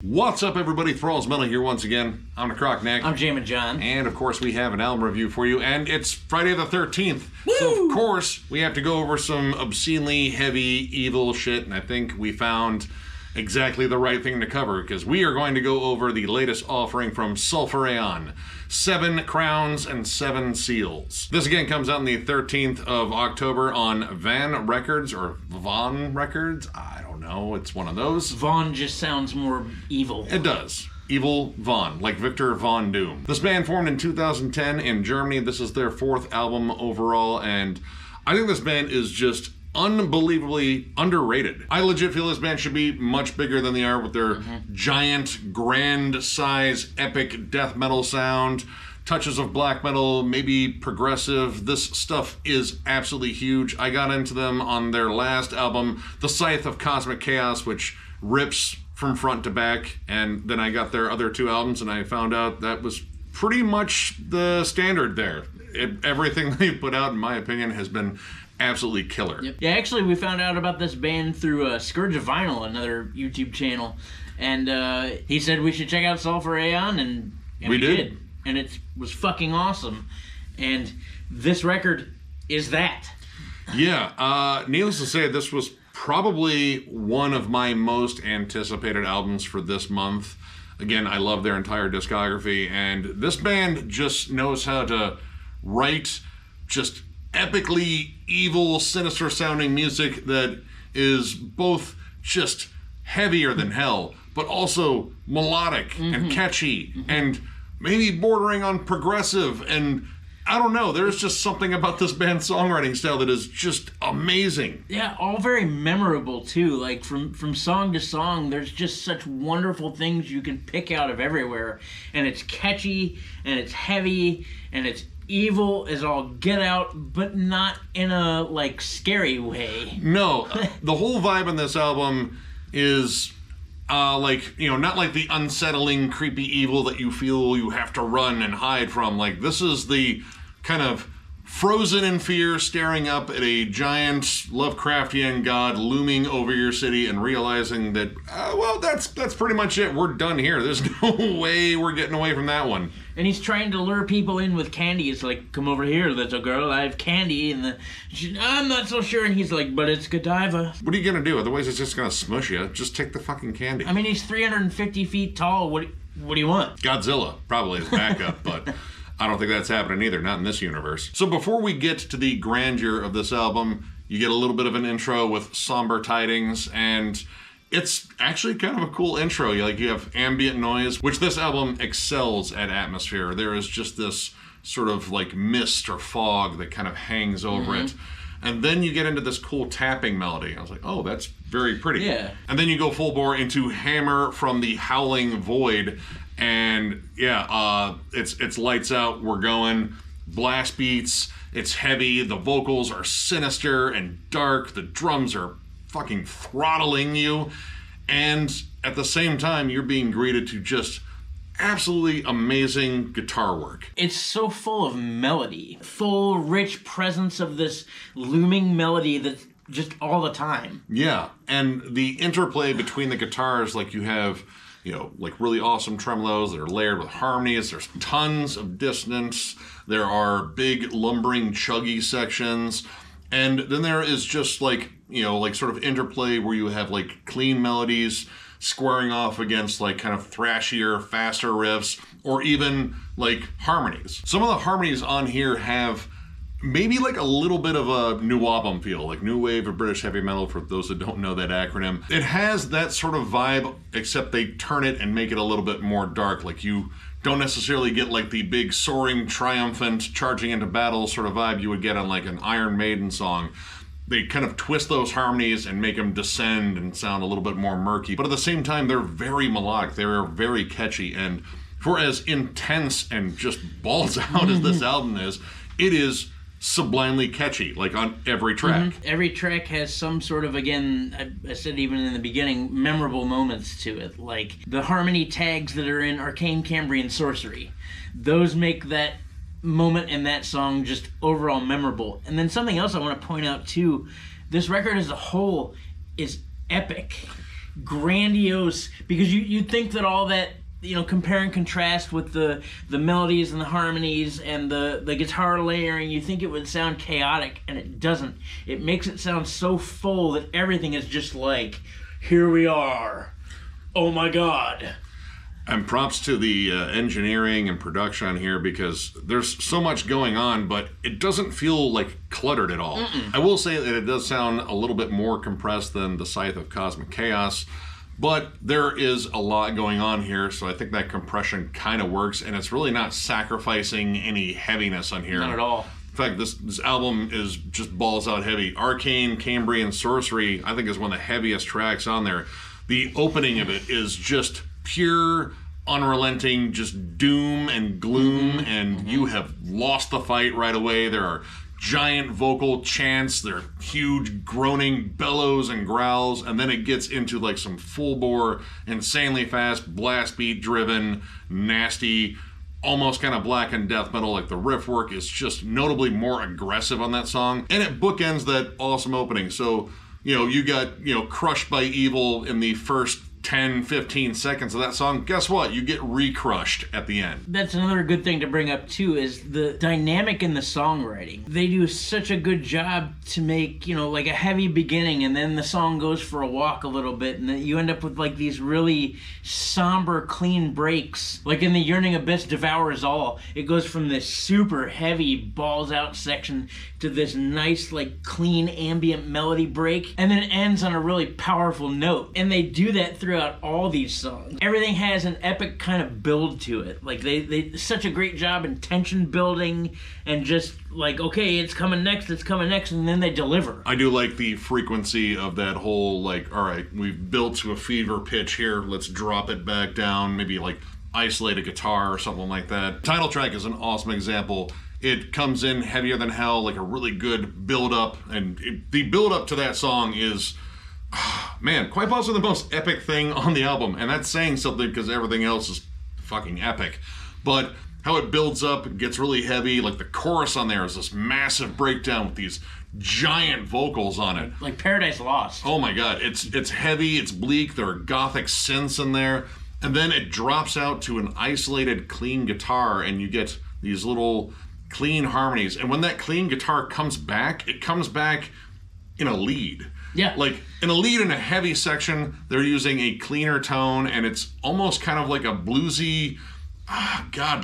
What's up, everybody? Thralls Metal here once again. I'm Necrotic Nick. I'm Jammin John. And, of course, we have an album review for you, and it's Friday the 13th. Woo! So, of course, we have to go over some obscenely heavy, evil shit, and I think we found exactly the right thing to cover, because we are going to go over the latest offering from Sulphur Aeon, 7 Crowns and 7 Seals. This again comes out on the 13th of October on Van Records, or Von Records, I don't know, it's one of those. Von just sounds more evil. It does. Evil Von, like Victor Von Doom. This band formed in 2010 in Germany. This is their 4th album overall, and I think this band is just unbelievably underrated. I legit feel this band should be much bigger than they are with their giant, grand size, epic death metal sound, touches of black metal, maybe progressive. This stuff is absolutely huge. I got into them on their last album, The Scythe of Cosmic Chaos, which rips from front to back, and then I got their other 2 albums and I found out that was pretty much the standard there. Everything they put out, in my opinion, has been absolutely killer. Yep. Yeah, actually, we found out about this band through Scourge of Vinyl, another YouTube channel, and he said we should check out Sulphur Aeon, and we did. And it was fucking awesome. And this record is that. Yeah, needless to say, this was probably one of my most anticipated albums for this month. Again, I love their entire discography, and this band just knows how to write just epically evil, sinister sounding music that is both just heavier than hell, but also melodic and catchy and maybe bordering on progressive. And I don't know, there's just something about this band's songwriting style that is just amazing. Yeah, all very memorable too. Like from song to song, there's just such wonderful things you can pick out of everywhere. And it's catchy, and it's heavy, and it's evil as all get out, but not in a, like, scary way. No, the whole vibe in this album is, like, you know, not like the unsettling, creepy evil that you feel you have to run and hide from. Like, this is the kind of frozen in fear, staring up at a giant Lovecraftian god looming over your city and realizing that, well, that's pretty much it. We're done here. There's no way we're getting away from that one. And he's trying to lure people in with candy. It's like, come over here, little girl, I have candy. And I'm not so sure. And he's like, but it's Godiva. What are you going to do? Otherwise, it's just going to smush you. Just take the fucking candy. I mean, he's 350 feet tall. What do you want? Godzilla, probably his backup, but I don't think that's happening either, not in this universe. So before we get to the grandeur of this album, you get a little bit of an intro with somber tidings, and it's actually kind of a cool intro. You have ambient noise, which this album excels at atmosphere. There is just this sort of like mist or fog that kind of hangs over it. And then you get into this cool tapping melody. I was like, oh, that's very pretty. Yeah. And then you go full bore into Hammer from the Howling Void. And yeah, it's lights out, we're going. Blast beats, it's heavy, the vocals are sinister and dark, the drums are fucking throttling you. And at the same time, you're being greeted to just absolutely amazing guitar work. It's so full of melody, full, rich presence of this looming melody that's just all the time. Yeah, and the interplay between the guitars, like you have, you know, like really awesome tremolos that are layered with harmonies. There's tons of dissonance. There are big lumbering chuggy sections. And then there is just like, you know, like sort of interplay where you have like clean melodies squaring off against like kind of thrashier, faster riffs, or even like harmonies. Some of the harmonies on here have maybe like a little bit of a new album feel, like new wave of British heavy metal, for those that don't know that acronym. It has that sort of vibe, except they turn it and make it a little bit more dark. Like you don't necessarily get like the big soaring, triumphant, charging into battle sort of vibe you would get on like an Iron Maiden song. They kind of twist those harmonies and make them descend and sound a little bit more murky. But at the same time, they're very melodic. They're very catchy. And for as intense and just balls out as this album is, it is sublimely catchy, like on every track. Every track has some sort of, again, I said even in the beginning, memorable moments to it. Like the harmony tags that are in Arcane Cambrian Sorcery. Those make that moment in that song just overall memorable. And then something else I want to point out too, this record as a whole is epic. grandiose, because you'd think that all that, compare and contrast with the melodies and the harmonies and the guitar layering, you think it would sound chaotic, and it doesn't. It makes it sound so full that everything is just like, here we are. Oh my God. And props to the engineering and production on here, because there's so much going on, but it doesn't feel like cluttered at all. I will say that it does sound a little bit more compressed than the Scythe of Cosmic Chaos, but there is a lot going on here, so I think that compression kind of works, and it's really not sacrificing any heaviness on here. Not at all. In fact, this album is just balls out heavy. Arcane, Cambrian Sorcery, I think, is one of the heaviest tracks on there. The opening of it is just pure, unrelenting, just doom and gloom, and you have lost the fight right away. There are giant vocal chants, there are huge groaning bellows and growls, and then it gets into like some full-bore, insanely fast, blast beat driven, nasty, almost kind of black and death metal. Like, the riff work is just notably more aggressive on that song, and it bookends that awesome opening. So, you got, Crushed by Evil in the first 10, 15 seconds of that song. Guess what? You get re-crushed at the end. That's another good thing to bring up too, is the dynamic in the songwriting. They do such a good job to make, like a heavy beginning, and then the song goes for a walk a little bit, and then you end up with like these really somber, clean breaks. Like in the Yearning Abyss Devours All, it goes from this super heavy balls out section to this nice, like, clean ambient melody break, and then it ends on a really powerful note. And they do that throughout all these songs. Everything has an epic kind of build to it. Like, they such a great job in tension building, and just like, okay, it's coming next, and then they deliver. I do like the frequency of that whole, like, all right, we've built to a fever pitch here, let's drop it back down, maybe like isolate a guitar or something like that. Title track is an awesome example. It comes in heavier than hell, like a really good build-up, and the build-up to that song is, man, quite possibly the most epic thing on the album, and that's saying something because everything else is fucking epic. But how it builds up, it gets really heavy, like the chorus on there is this massive breakdown with these giant vocals on it. Like Paradise Lost. Oh my God, it's heavy, it's bleak, there are gothic synths in there, and then it drops out to an isolated, clean guitar, and you get these little clean harmonies. And when that clean guitar comes back, it comes back in a lead. Yeah. Like, in a lead in a heavy section, they're using a cleaner tone, and it's almost kind of like a bluesy,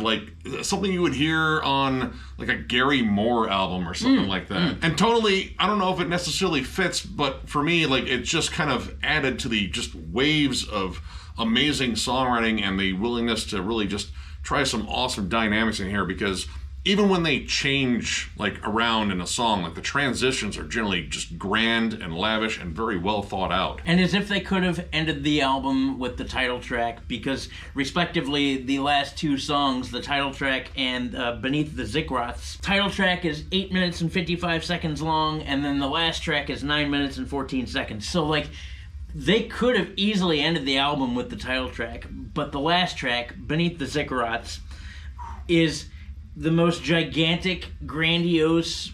like something you would hear on like a Gary Moore album or something like that. And tonally, I don't know if it necessarily fits, but for me, like, it just kind of added to the just waves of amazing songwriting and the willingness to really just try some awesome dynamics in here, because even when they change like around in a song, like the transitions are generally just grand and lavish and very well thought out. And as if they could have ended the album with the title track, because respectively the last two songs, the title track and Beneath the Ziggurats, title track is 8 minutes and 55 seconds long, and then the last track is 9 minutes and 14 seconds. So like, they could have easily ended the album with the title track, but the last track, Beneath the Ziggurats, is the most gigantic, grandiose,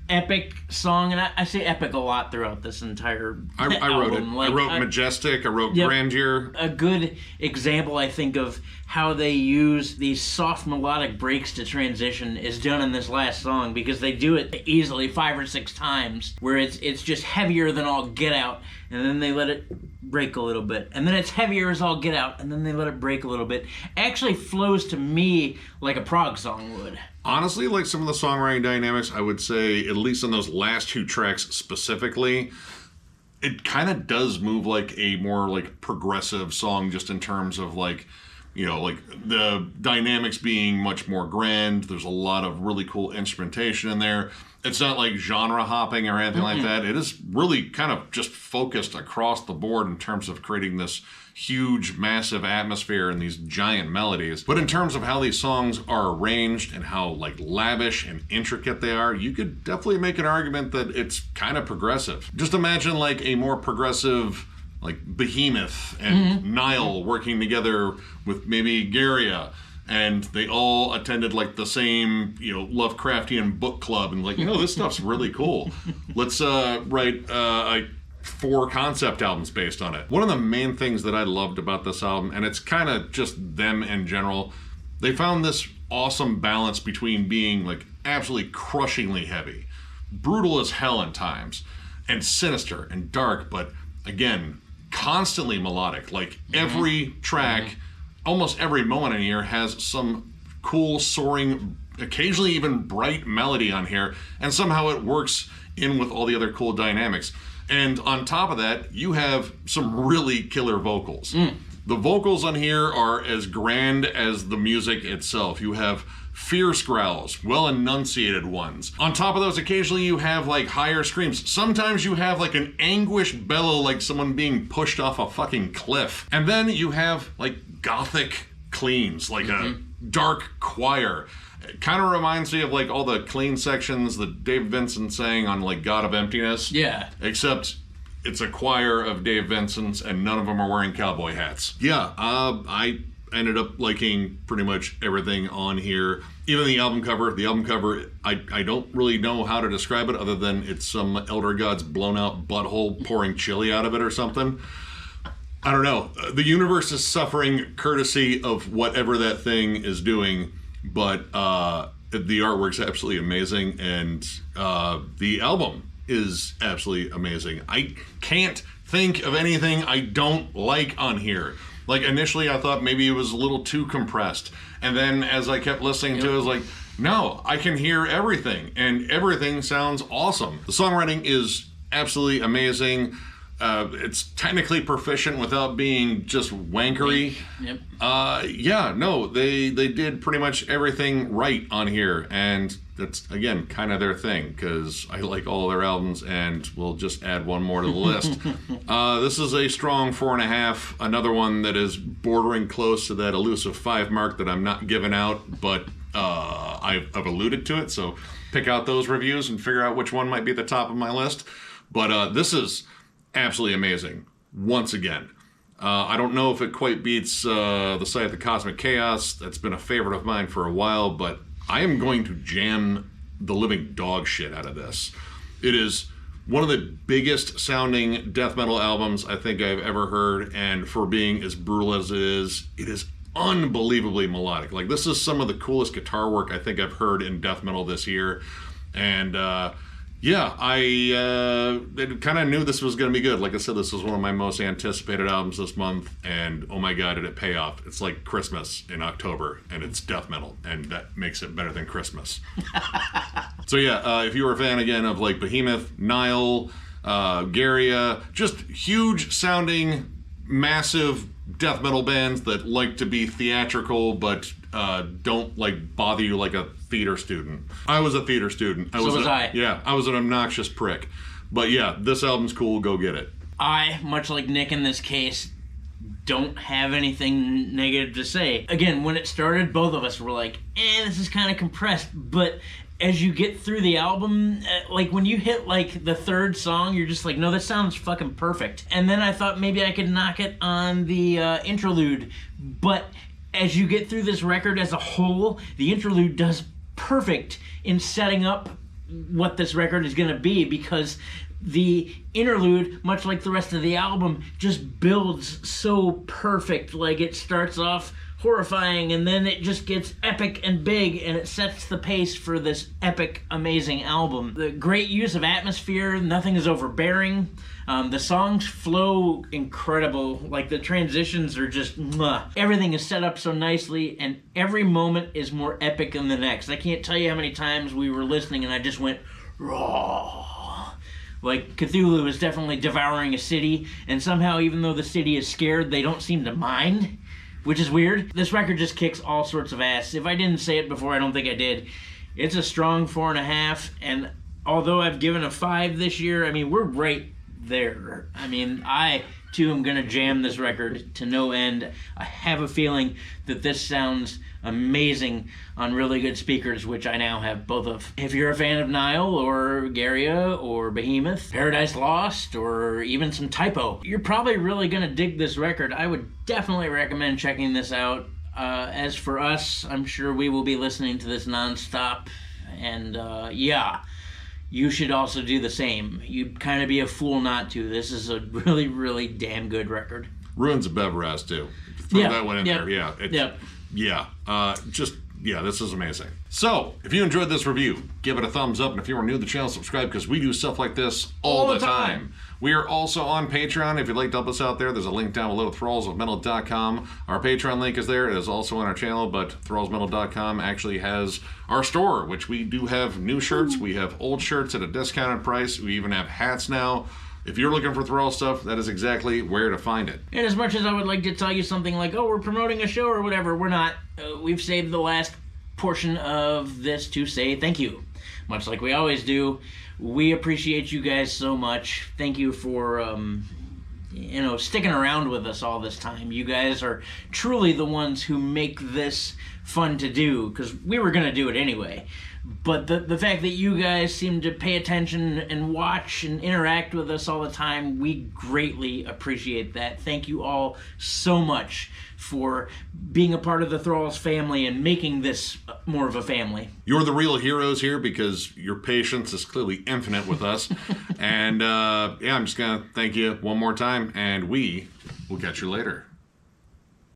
epic song, and I say epic a lot throughout this entire I wrote it. Like, I wrote majestic, I wrote grandeur. A good example, I think, of how they use these soft melodic breaks to transition is done in this last song, because they do it easily 5 or 6 times, where it's just heavier than all get out, and then they let it break a little bit, and then it's heavier as all get out, and then they let it break a little bit. Actually flows to me like a prog song would. Honestly, like some of the songwriting dynamics, I would say, at least on those last 2 tracks specifically, it kind of does move like a more like progressive song, just in terms of like, like the dynamics being much more grand. There's a lot of really cool instrumentation in there. It's not like genre hopping or anything like that. It is really kind of just focused across the board in terms of creating this huge, massive atmosphere and these giant melodies. But in terms of how these songs are arranged and how like lavish and intricate they are, you could definitely make an argument that it's kind of progressive. Just imagine like a more progressive, like Behemoth and Nile working together with maybe Garia, and they all attended like the same, Lovecraftian book club, and like, this stuff's really cool. Let's write a 4 concept albums based on it. One of the main things that I loved about this album, and it's kind of just them in general, they found this awesome balance between being like absolutely crushingly heavy, brutal as hell in times, and sinister and dark, but again, constantly melodic. Like every track, almost every moment in here has some cool soaring, occasionally even bright melody on here, and somehow it works in with all the other cool dynamics. And on top of that, you have some really killer vocals. The vocals on here are as grand as the music itself. You have fierce growls, well enunciated ones. On top of those, occasionally you have like higher screams. Sometimes you have like an anguished bellow, like someone being pushed off a fucking cliff. And then you have like gothic cleans, like a dark choir. It kind of reminds me of like all the clean sections that Dave Vincent sang on like God of Emptiness. Yeah. Except it's a choir of Dave Vincent's and none of them are wearing cowboy hats. Yeah, I ended up liking pretty much everything on here. Even the album cover. The album cover, I don't really know how to describe it other than it's some elder god's blown out butthole pouring chili out of it or something. I don't know. The universe is suffering courtesy of whatever that thing is doing, but the artwork's absolutely amazing, and the album is absolutely amazing. I can't think of anything I don't like on here. Like, initially I thought maybe it was a little too compressed, and then as I kept listening to it, I was like, no, I can hear everything, and everything sounds awesome. The songwriting is absolutely amazing. It's technically proficient without being just wankery. Yep. Yeah, no, they did pretty much everything right on here, and that's, again, kind of their thing, because I like all of their albums, and we'll just add one more to the list. This is a strong 4.5, another one that is bordering close to that elusive 5 mark that I'm not giving out, but I've alluded to it, so pick out those reviews and figure out which one might be at the top of my list. But this is absolutely amazing, once again. I don't know if it quite beats the Sight of the Cosmic Chaos. That's been a favorite of mine for a while, but I am going to jam the living dog shit out of this. It is one of the biggest sounding death metal albums I think I've ever heard, and for being as brutal as it is unbelievably melodic. Like, this is some of the coolest guitar work I think I've heard in death metal this year, and yeah, I kind of knew this was going to be good. Like I said, this was one of my most anticipated albums this month, and oh my god, did it pay off. It's like Christmas in October, and it's death metal, and that makes it better than Christmas. So yeah, if you were a fan, again, of like Behemoth, Nile, Garia, just huge sounding, massive death metal bands that like to be theatrical, but don't like bother you like a theater student. I was a theater student. So was I. Yeah, I was an obnoxious prick. But yeah, this album's cool. Go get it. I, much like Nick in this case, don't have anything negative to say. Again, when it started, both of us were like, this is kind of compressed. But as you get through the album, like when you hit like the third song, you're just like, no, this sounds fucking perfect. And then I thought maybe I could knock it on the interlude. But as you get through this record as a whole, the interlude does perfect in setting up what this record is going to be, because the interlude, much like the rest of the album, just builds so perfect. Like, it starts off horrifying, and then it just gets epic and big, and it sets the pace for this epic, amazing album. The great use of atmosphere, nothing is overbearing. The songs flow incredible. Like, the transitions are just mwah. Everything is set up so nicely, and every moment is more epic than the next. I can't tell you how many times we were listening and I just went, raw. Like, Cthulhu is definitely devouring a city, and somehow, even though the city is scared, they don't seem to mind, which is weird. This record just kicks all sorts of ass. If I didn't say it before, I don't think I did. It's a strong 4.5, and although I've given a 5 this year, I mean, we're right there. I mean, I too am gonna jam this record to no end. I have a feeling that this sounds amazing on really good speakers, which I now have both of. If you're a fan of Nile or Garia or Behemoth, Paradise Lost, or even some Typo, you're probably really gonna dig this record. I would definitely recommend checking this out. As for us, I'm sure we will be listening to this nonstop, and yeah, you should also do the same. You'd kind of be a fool not to. This is a really, really damn good record. Ruins of Beveraz, too. Throw that one in there. Yeah. This is amazing. So, if you enjoyed this review, give it a thumbs up. And if you are new to the channel, subscribe, because we do stuff like this all the time. We are also on Patreon. If you'd like to help us out there, there's a link down below, thrallsofmetal.com. Our Patreon link is there. It is also on our channel, but thrallsofmetal.com actually has our store, which we do have new shirts. We have old shirts at a discounted price. We even have hats now. If you're looking for Thrall stuff, that is exactly where to find it. And as much as I would like to tell you something like, oh, we're promoting a show or whatever, we're not. We've saved the last portion of this to say thank you. Much like we always do. We appreciate you guys so much. Thank you for, sticking around with us all this time. You guys are truly the ones who make this fun to do, because we were going to do it anyway. But the fact that you guys seem to pay attention and watch and interact with us all the time, we greatly appreciate that. Thank you all so much for being a part of the Thralls family and making this more of a family. You're the real heroes here, because your patience is clearly infinite with us. And I'm just going to thank you one more time, and we will catch you later.